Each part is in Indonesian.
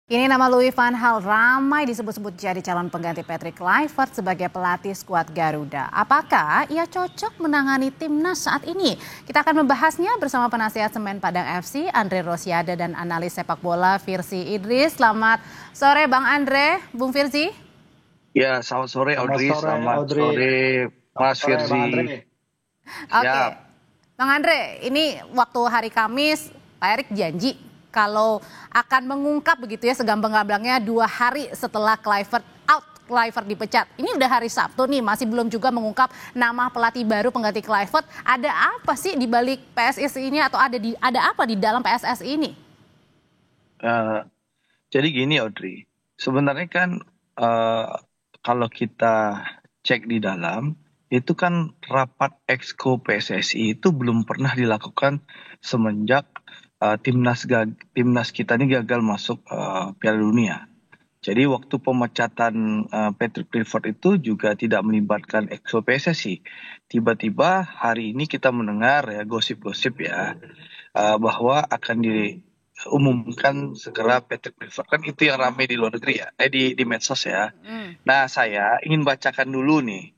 Kini nama Louis van Gaal ramai disebut-sebut jadi calon pengganti Patrick Kluivert sebagai pelatih skuad Garuda. Apakah ia cocok menangani timnas saat ini? Kita akan membahasnya bersama penasihat Semen Padang FC, Andre Rosiade, dan analis sepak bola Firzi Idris. Selamat sore Bang Andre, Bung Firzi. Ya, selamat sore Audrey, selamat sore Mas Firzi. Oke, Bang Andre, ini waktu hari Kamis Pak Erick janji kalau akan mengungkap begitu ya segamblang-gamblangnya 2 hari setelah Kluivert dipecat. Ini udah hari Sabtu nih, masih belum juga mengungkap nama pelatih baru pengganti Kluivert. Ada apa sih di balik PSSI ini atau ada apa di dalam PSSI ini? Jadi gini Audrey, sebenarnya kan kalau kita cek di dalam, itu kan rapat Exco PSSI itu belum pernah dilakukan semenjak timnas kita ini gagal masuk Piala Dunia. Jadi waktu pemecatan Patrick Kluivert itu juga tidak melibatkan Exco PSSI. Tiba-tiba hari ini kita mendengar ya gosip-gosip ya bahwa akan diumumkan segera Patrick Kluivert, kan itu yang ramai di luar negeri ya, di medsos ya. Nah, saya ingin bacakan dulu nih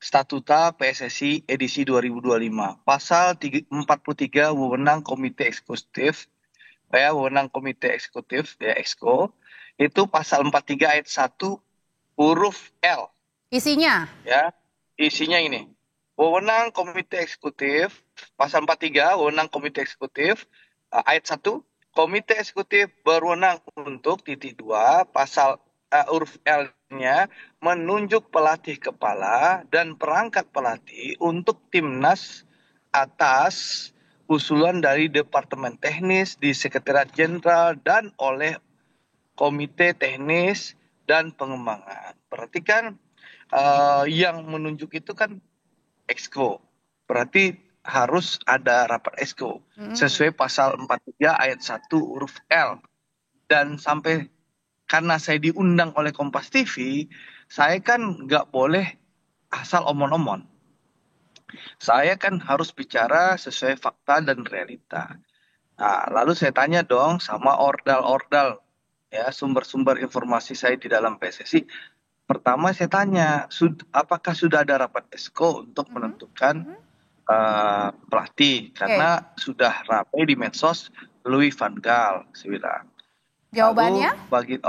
Statuta PSSI edisi 2025, pasal 43 wewenang komite eksekutif, ya wewenang komite eksekutif ya Exco, itu pasal 43 ayat 1 huruf L. Isinya? Ya, isinya ini. Wewenang komite eksekutif, pasal 43 wewenang komite eksekutif, ayat 1, komite eksekutif berwenang untuk titik 2 pasal huruf L-nya menunjuk pelatih kepala dan perangkat pelatih untuk timnas atas usulan dari Departemen Teknis di Sekretariat Jenderal dan oleh Komite Teknis dan Pengembangan. Berarti kan yang menunjuk itu kan Exco. Berarti harus ada rapat Exco sesuai pasal 43 ayat 1 huruf L. Dan sampai karena saya diundang oleh Kompas TV, saya kan nggak boleh asal omon-omon. Saya kan harus bicara sesuai fakta dan realita. Nah, lalu saya tanya dong sama ordal-ordal, ya sumber-sumber informasi saya di dalam PSSI. Pertama saya tanya, apakah sudah ada rapat Exco untuk menentukan pelatih? Karena sudah ramai di medsos Louis van Gaal, saya bilang. Jawabannya? Lalu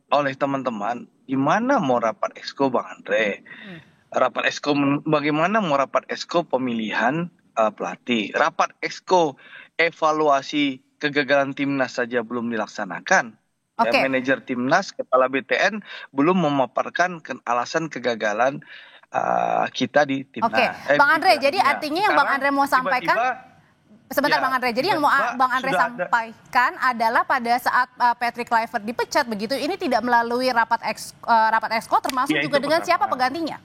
oleh teman-teman, gimana mau rapat Exco Bang Andre? Rapat Exco, bagaimana mau rapat Exco pemilihan pelatih? Rapat Exco evaluasi kegagalan timnas saja belum dilaksanakan. Ya, manajer timnas, kepala BTN belum memaparkan alasan kegagalan kita di timnas. Bang Andre, jadi artinya yang Bang Andre mau sampaikan, sebentar Bang Andre, jadi yang mau Bang Andre sampaikan adalah pada saat Patrick Kluivert dipecat begitu, ini tidak melalui rapat Exco termasuk juga dengan siapa penggantinya?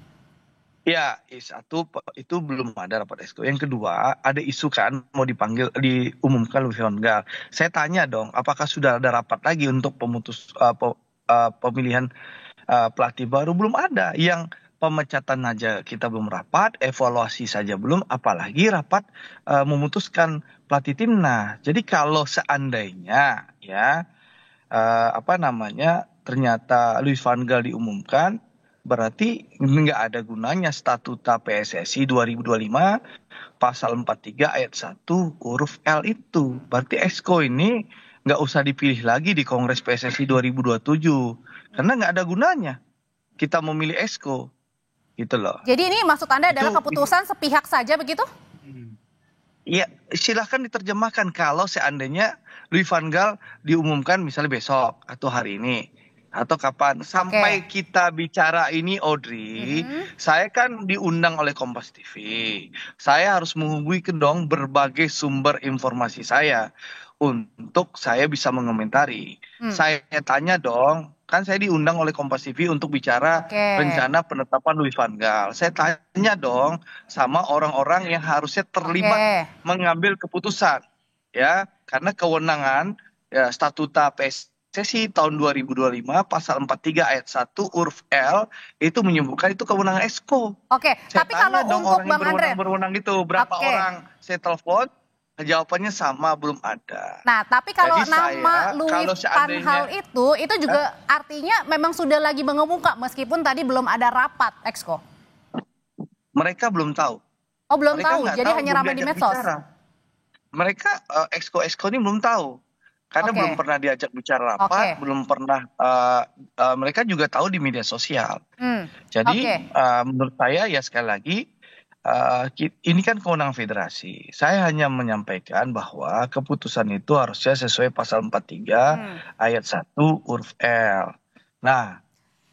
Ya, satu itu belum ada rapat Exco. Yang kedua, ada isu kan mau diumumkan Louis van Gaal. Saya tanya dong, apakah sudah ada rapat lagi untuk pemilihan pelatih baru? Belum ada. Yang pemecatan aja kita belum rapat, evaluasi saja belum, apalagi rapat memutuskan pelatih timnas. Jadi kalau seandainya ya ternyata Louis van Gaal diumumkan, berarti nggak ada gunanya Statuta PSSI 2025 pasal 43 ayat 1 huruf L itu. Berarti Exco ini nggak usah dipilih lagi di Kongres PSSI 2027 karena nggak ada gunanya kita memilih Exco, gitu loh. Jadi ini maksud Anda adalah keputusan sepihak saja begitu? Ya, silahkan diterjemahkan kalau seandainya Louis van Gaal diumumkan misalnya besok atau hari ini atau kapan. Sampai kita bicara ini Audrey, saya kan diundang oleh Kompas TV. Saya harus menghubungi dong berbagai sumber informasi saya untuk saya bisa mengomentari. Saya tanya dong, kan saya diundang oleh Kompas TV untuk bicara rencana penetapan Louis van Gaal. Saya tanya dong sama orang-orang yang harusnya terlibat mengambil keputusan, ya, karena kewenangan ya, Statuta PSSI tahun 2025 pasal 43 ayat 1 huruf L itu menyebutkan itu kewenangan Exco. Tapi kalau untuk Bang Andre berwenang itu berapa orang saya telepon, Jawabannya sama, belum ada. Nah, tapi kalau Jadi nama saya, Louis kalau van seandainya Gaal itu juga artinya memang sudah lagi mengemuka meskipun tadi belum ada rapat, Exco. mereka belum tahu. Oh, belum Mereka tahu, nggak jadi tahu, hanya belum ramai di diajak medsos. bicara. Mereka exco ini belum tahu. Karena Oke. belum pernah diajak bicara Oke. rapat, belum pernah, mereka juga tahu di media sosial. Jadi Oke. menurut saya ya sekali lagi, ini kan kewenangan federasi. Saya hanya menyampaikan bahwa keputusan itu harusnya sesuai pasal 43 ayat 1 huruf L. Nah,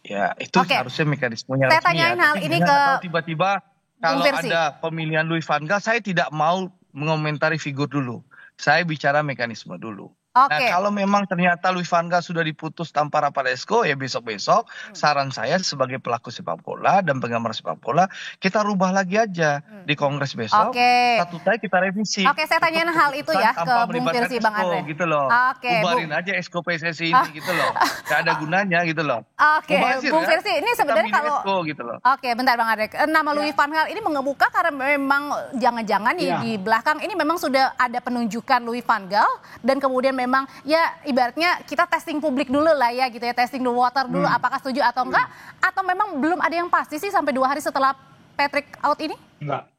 ya itu Oke. harusnya mekanismenya Saya resmi ya. tanyain hal Tapi ini jangan ke atau tiba-tiba Bung kalau Firsi. ada pemilihan Louis van Gaal, saya tidak mau mengomentari figur dulu. Saya bicara mekanisme dulu. Nah, Oke. kalau memang ternyata Louis van Gaal sudah diputus tanpa rapat exco, ya besok-besok saran saya sebagai pelaku sepak bola dan penggemar sepak bola, kita rubah lagi aja di kongres besok. Oke. Statutanya kita revisi. Oke, saya tanyain hal itu ya ke Tanpa Bung melibatkan Firsi, Bang exco, Andre. gitu loh. Oke, Bubarin aja exco PSSI ini gitu loh. Gak ada gunanya gitu loh. Oke, Mubazir, Bung kan? Firsi, ini Kita sebenarnya milih kalau exco gitu loh. Oke, bentar Bang Andre. Nama Louis van Gaal ini mengemuka karena memang jangan-jangan di belakang ini memang sudah ada penunjukan Louis van Gaal dan kemudian memang ya ibaratnya kita testing publik dulu lah ya gitu ya, testing the water dulu apakah setuju atau enggak, atau memang belum ada yang pasti sih sampai 2 hari setelah Patrick out ini? Enggak.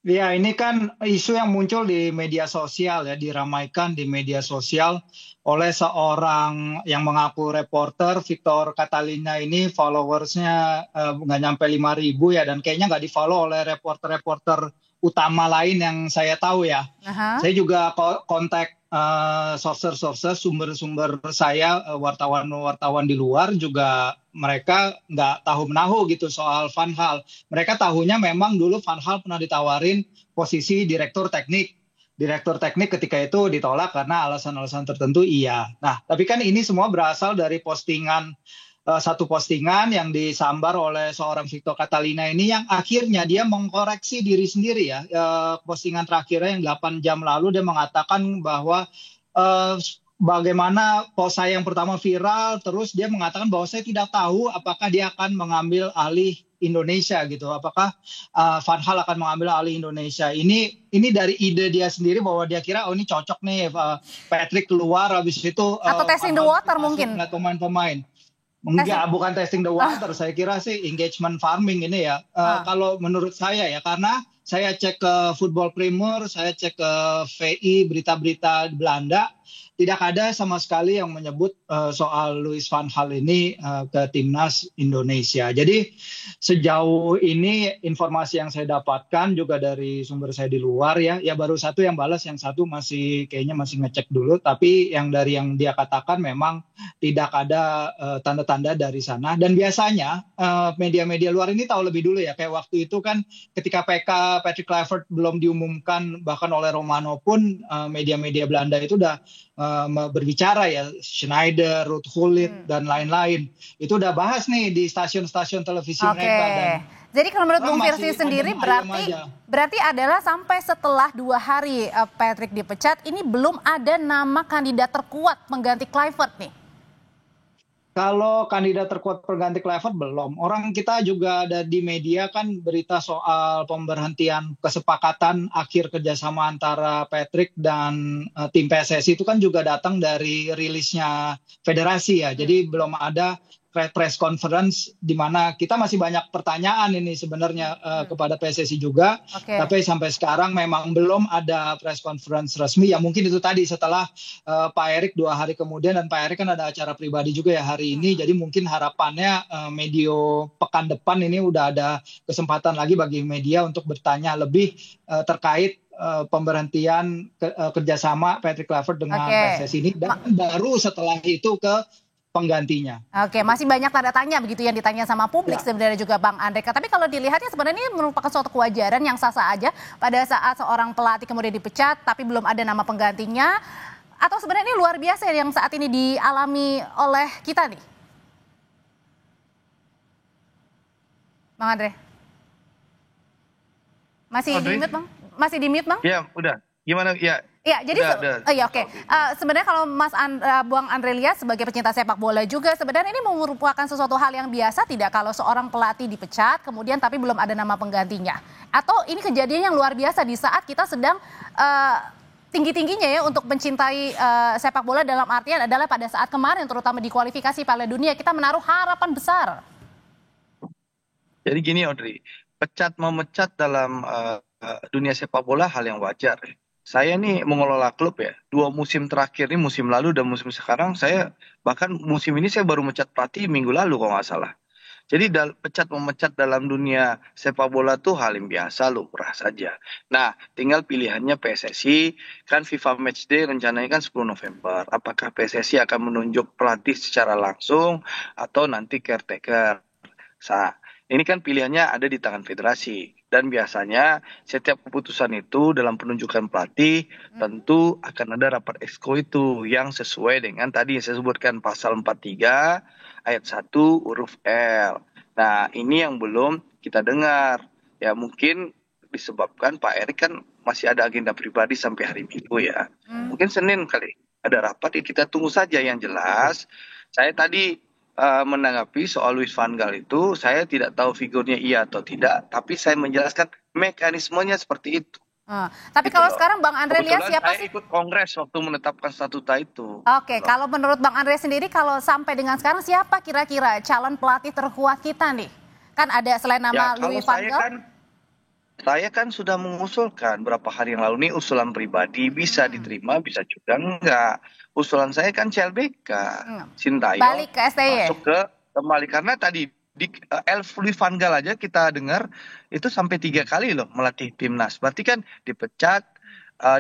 Ya, ini kan isu yang muncul di media sosial ya, diramaikan di media sosial oleh seorang yang mengaku reporter, Victor Catalina ini followersnya nggak nyampe 5.000 ya, dan kayaknya nggak di-follow oleh reporter-reporter utama lain yang saya tahu ya. Saya juga kontak sources, sumber-sumber saya, wartawan-wartawan di luar juga mereka nggak tahu menahu gitu soal Van Gaal. Mereka tahunya memang dulu Van Gaal pernah ditawarin posisi direktur teknik. Direktur teknik ketika itu ditolak karena alasan-alasan tertentu iya. Nah, tapi kan ini semua berasal dari satu postingan yang disambar oleh seorang Victor Catalina ini yang akhirnya dia mengkoreksi diri sendiri ya. Postingan terakhirnya yang 8 jam lalu dia mengatakan bahwa bagaimana post saya yang pertama viral, terus dia mengatakan bahwa saya tidak tahu apakah dia akan mengambil alih Indonesia gitu. Apakah Van Gaal akan mengambil alih Indonesia? Ini dari ide dia sendiri bahwa dia kira ini cocok nih Patrick keluar habis itu atau testing the water mungkin. Pemain-pemain. Enggak, bukan testing the water. Saya kira sih engagement farming ini ya. Kalau menurut saya ya, karena saya cek ke Football Premier, saya cek ke VI, berita-berita Belanda, tidak ada sama sekali yang menyebut soal Louis van Gaal ini ke timnas Indonesia. Jadi sejauh ini informasi yang saya dapatkan juga dari sumber saya di luar ya baru satu yang balas, yang satu kayaknya masih ngecek dulu. Tapi yang dari yang dia katakan memang tidak ada tanda-tanda dari sana. Dan biasanya media-media luar ini tahu lebih dulu ya. Kayak waktu itu kan ketika Patrick Kluivert belum diumumkan, bahkan oleh Romano pun media-media Belanda itu udah berbicara ya, Schneider, Ruud Gullit dan lain-lain. Itu udah bahas nih di stasiun-stasiun televisi mereka. Dan jadi kalau menurut Bung Firsi sendiri berarti adalah sampai setelah 2 hari Patrick dipecat, ini belum ada nama kandidat terkuat pengganti Kluivert nih. Kalau kandidat terkuat pengganti Kluivert belum. Orang kita juga ada di media kan berita soal pemberhentian kesepakatan akhir kerjasama antara Patrick dan tim PSSI itu kan juga datang dari rilisnya federasi ya. Jadi belum ada press conference di mana kita masih banyak pertanyaan ini sebenarnya kepada PSSI juga. Tapi sampai sekarang memang belum ada press conference resmi. Ya mungkin itu tadi setelah Pak Erick 2 hari kemudian, dan Pak Erick kan ada acara pribadi juga ya hari ini. Jadi mungkin harapannya medio pekan depan ini udah ada kesempatan lagi bagi media untuk bertanya lebih terkait pemberhentian kerjasama Patrick Kluivert dengan PSSI ini. Dan baru setelah itu ke penggantinya. Oke, masih banyak tanda tanya begitu yang ditanya sama publik sebenarnya juga Bang Andre. Tapi kalau dilihatnya sebenarnya ini merupakan suatu kewajaran yang sah-sah aja pada saat seorang pelatih kemudian dipecat tapi belum ada nama penggantinya. Atau sebenarnya ini luar biasa yang saat ini dialami oleh kita nih? Bang Andre. Masih di mute Bang? Masih di mute Bang? Ya, udah. Gimana ya? Iya, jadi oke. Sebenarnya kalau Bang Andre lihat sebagai pecinta sepak bola juga, sebenarnya ini merupakan sesuatu hal yang biasa tidak kalau seorang pelatih dipecat kemudian tapi belum ada nama penggantinya? Atau ini kejadian yang luar biasa di saat kita sedang tinggi-tingginya ya untuk mencintai sepak bola, dalam artian adalah pada saat kemarin terutama di kualifikasi Piala Dunia kita menaruh harapan besar. Jadi gini Audrey, memecat dalam dunia sepak bola hal yang wajar. Saya nih mengelola klub ya, 2 musim terakhir ini, musim lalu dan musim sekarang, bahkan musim ini saya baru mecat pelatih minggu lalu kalau nggak salah. Jadi memecat dalam dunia sepak bola tuh hal yang biasa, lumrah saja. Nah, tinggal pilihannya PSSI, kan FIFA Matchday rencananya kan 10 November. Apakah PSSI akan menunjuk pelatih secara langsung atau nanti caretaker? Ini kan pilihannya ada di tangan federasi. Dan biasanya setiap keputusan itu dalam penunjukan pelatih tentu akan ada rapat exco itu yang sesuai dengan tadi yang saya sebutkan pasal 43 ayat 1 huruf L. Nah, ini yang belum kita dengar. Ya mungkin disebabkan Pak Erik kan masih ada agenda pribadi sampai hari Minggu ya. Mungkin Senin kali ada rapat, ya kita tunggu saja. Yang jelas, saya tadi menanggapi soal Louis van Gaal itu, saya tidak tahu figurnya iya atau tidak, tapi saya menjelaskan mekanismenya seperti itu. Tapi Gitu kalau loh. sekarang Bang Andre lihat Kebetulan siapa saya sih? ikut kongres waktu menetapkan statuta itu. Oke, Gitu loh. kalau menurut Bang Andre sendiri, kalau sampai dengan sekarang siapa kira-kira calon pelatih terkuat kita nih? Kan ada selain nama Ya, Louis kalau van Gaal. saya kan sudah mengusulkan berapa hari yang lalu nih usulan pribadi, bisa diterima, bisa juga enggak. Usulan saya kan CLBK, Sintayong Balik ke STY. masuk ke kembali, karena tadi di Louis van Gaal aja kita dengar itu sampai 3 kali loh melatih timnas. Berarti kan dipecat,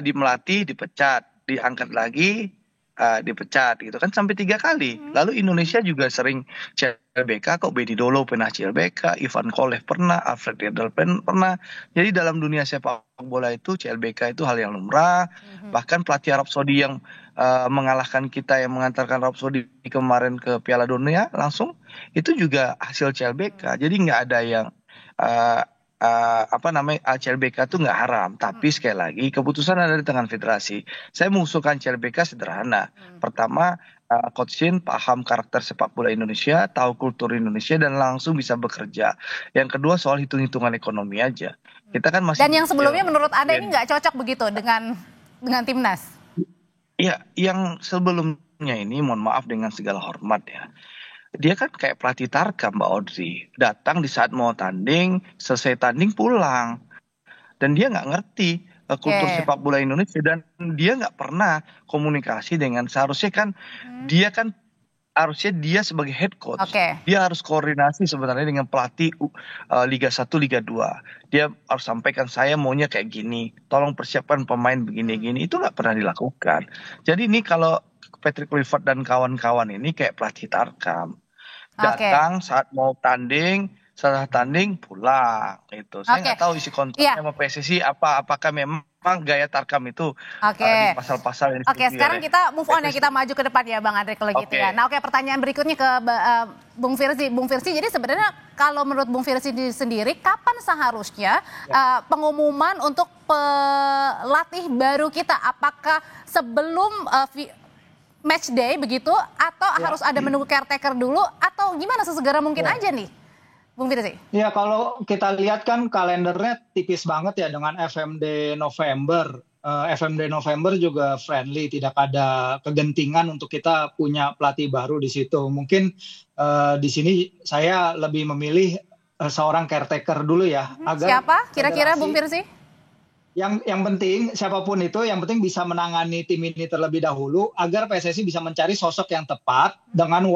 melatih, dipecat, diangkat lagi, dipecat gitu kan sampai 3 kali. Lalu Indonesia juga sering CLBK, kok Bedi Dolo pernah CLBK, Ivan Kolev pernah, Alfred Riedel pernah. Jadi dalam dunia sepak bola itu CLBK itu hal yang lumrah. Bahkan pelatih Arab Saudi yang mengalahkan kita, yang mengantarkan Arab Saudi kemarin ke Piala Dunia langsung, itu juga hasil CLBK. Jadi nggak ada yang CLBK itu nggak haram, tapi sekali lagi keputusan ada di tangan federasi. Saya mengusulkan CLBK sederhana. Pertama, Coach Shin paham karakter sepak bola Indonesia, tahu kultur Indonesia dan langsung bisa bekerja. Yang kedua soal hitung-hitungan ekonomi aja. Kita kan masih. Dan yang sebelumnya menurut Anda ini nggak cocok begitu dengan timnas? Iya, yang sebelumnya ini, mohon maaf dengan segala hormat ya, dia kan kayak pelatih Tarkam, Mbak Audrey. Datang di saat mau tanding, selesai tanding pulang. Dan dia nggak ngerti kultur sepak bola Indonesia. Dan dia nggak pernah komunikasi dengan, seharusnya kan dia sebagai head coach. Dia harus koordinasi sebenarnya dengan pelatih Liga 1, Liga 2. Dia harus sampaikan, saya maunya kayak gini. Tolong persiapkan pemain begini-gini. Itu nggak pernah dilakukan. Jadi ini kalau Patrick Kluivert dan kawan-kawan ini kayak pelatih Tarkam. Datang saat mau tanding, setelah tanding pulang gitu. Saya nggak tahu isi kontraknya sama PSSI apakah memang gaya Tarkam itu di pasal-pasal yang Oke, sekarang kita move on ya, kita maju ke depan ya Bang Andre kalau gitu ya. Nah, pertanyaan berikutnya ke Bung Firsi. Bung Firsi, jadi sebenarnya kalau menurut Bung Firsi sendiri, kapan seharusnya pengumuman untuk pelatih baru kita? Apakah sebelum match day begitu, atau harus ada menunggu caretaker dulu, atau gimana, sesegera mungkin aja nih, Bung Firsi? Ya, kalau kita lihat kan kalendernya tipis banget ya dengan FMD November. FMD November juga friendly, tidak ada kegentingan untuk kita punya pelatih baru di situ. Mungkin di sini saya lebih memilih seorang caretaker dulu ya. Agar siapa kira-kira Bung Firsi? Yang penting siapapun itu, yang penting bisa menangani tim ini terlebih dahulu agar PSSI bisa mencari sosok yang tepat dengan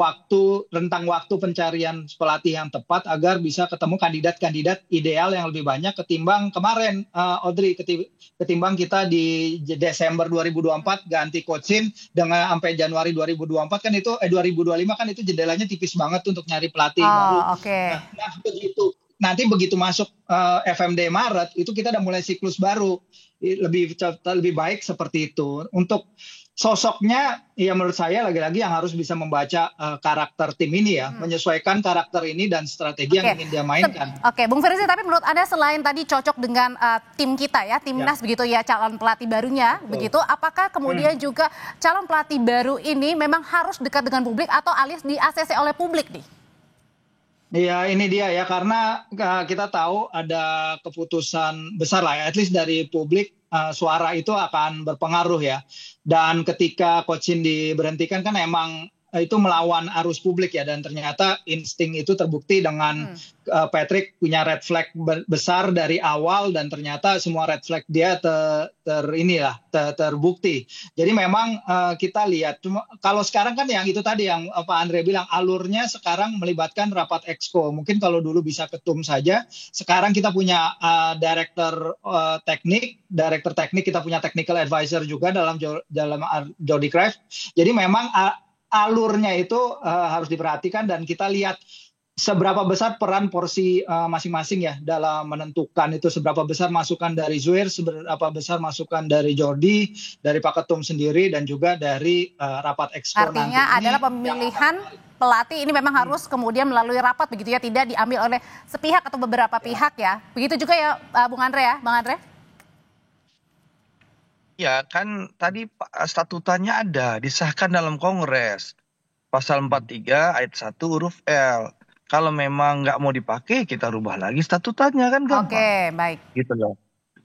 rentang waktu pencarian pelatih yang tepat agar bisa ketemu kandidat-kandidat ideal yang lebih banyak ketimbang kemarin, Audrey, ketimbang kita di Desember 2024 ganti Coach Shin dengan sampai Januari 2024 kan itu 2025 kan itu jendelanya tipis banget untuk nyari pelatih baru. Nah, begitu. Nanti begitu masuk FMD Maret itu kita udah mulai siklus baru, lebih baik seperti itu. Untuk sosoknya ya menurut saya lagi-lagi yang harus bisa membaca karakter tim ini ya, menyesuaikan karakter ini dan strategi yang ingin dia mainkan. Bung Firsi, tapi menurut Anda selain tadi cocok dengan tim kita ya, timnas begitu ya, calon pelatih barunya begitu, apakah kemudian juga calon pelatih baru ini memang harus dekat dengan publik atau alias di ACC oleh publik nih? Iya, ini dia ya, karena kita tahu ada keputusan besar lah ya, at least dari publik suara itu akan berpengaruh ya. Dan ketika Coach Shin diberhentikan kan emang itu melawan arus publik ya, dan ternyata insting itu terbukti dengan Patrick punya red flag besar dari awal, dan ternyata semua red flag dia terbukti. Jadi memang kita lihat kalau sekarang kan yang itu tadi yang Pak Andre bilang, alurnya sekarang melibatkan rapat exco. Mungkin kalau dulu bisa ketum saja, sekarang kita punya direktur teknik kita punya technical advisor juga dalam Jody Cruyff. Jadi memang alurnya itu harus diperhatikan, dan kita lihat seberapa besar peran porsi masing-masing ya dalam menentukan itu, seberapa besar masukan dari Zuhair, seberapa besar masukan dari Jordi, dari Pak Ketum sendiri, dan juga dari rapat exco. Artinya nanti adalah pemilihan pelatih ini memang harus kemudian melalui rapat begitu ya, tidak diambil oleh sepihak atau beberapa pihak ya. Begitu juga ya Bung Andre ya, Bang Andre? Ya kan tadi statutanya ada, disahkan dalam Kongres. Pasal 43 ayat 1 huruf L. Kalau memang nggak mau dipakai, kita rubah lagi statutanya, kan gampang. Oke, baik. Gitu loh.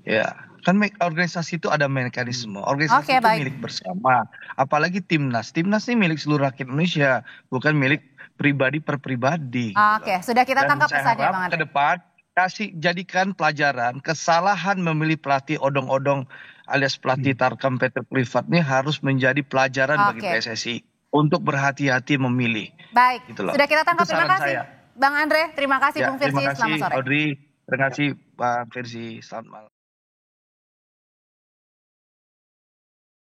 Ya, kan organisasi itu ada mekanisme. Organisasi itu milik bersama. Apalagi Timnas. Timnas ini milik seluruh rakyat Indonesia, bukan milik pribadi per pribadi. Oke, sudah kita tangkap pesannya, Bang Andre. Ke depan jadikan pelajaran kesalahan memilih pelatih odong-odong alias pelatih Tarkam Patrick Kluivert ini harus menjadi pelajaran bagi PSSI untuk berhati-hati memilih. Baik, gitu sudah kita tangkap. Terima kasih Bang Andre, terima kasih Bung Firsi, selamat sore. Terima kasih Audrey, terima kasih Bang Firsi, selamat malam.